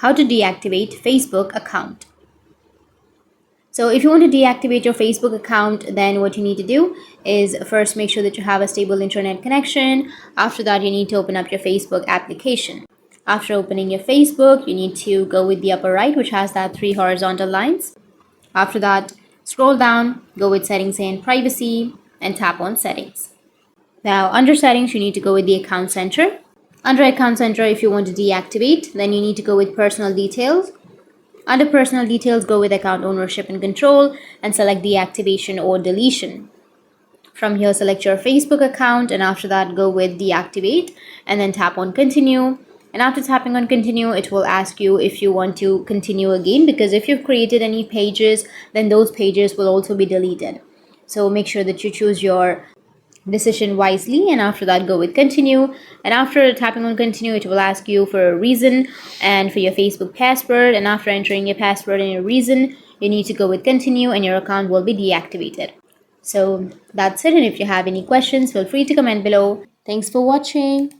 how to deactivate Facebook account. So if you want to deactivate your Facebook account, then what you need to do is first make sure that you have a stable internet connection. After that, you need to open up your Facebook application. After opening your Facebook, you need to go with the upper right, which has that 3 horizontal lines. After that, scroll down, go with settings and privacy, and tap on settings. Now under settings, you need to go with the account center. Under account center, if you want to deactivate, then you need to go with personal details. Under personal details, go with account ownership and control and select deactivation or deletion. From here, select your Facebook account, and after that, go with deactivate and then tap on continue. And after tapping on continue, it will ask you if you want to continue again, because if you've created any pages, then those pages will also be deleted. So make sure that you choose your decision wisely, and after that go with continue. And after tapping on continue, it will ask you for a reason and for your Facebook password, and after entering your password and your reason, you need to go with continue and your account will be deactivated. So that's it, and if you have any questions, feel free to comment below. Thanks for watching.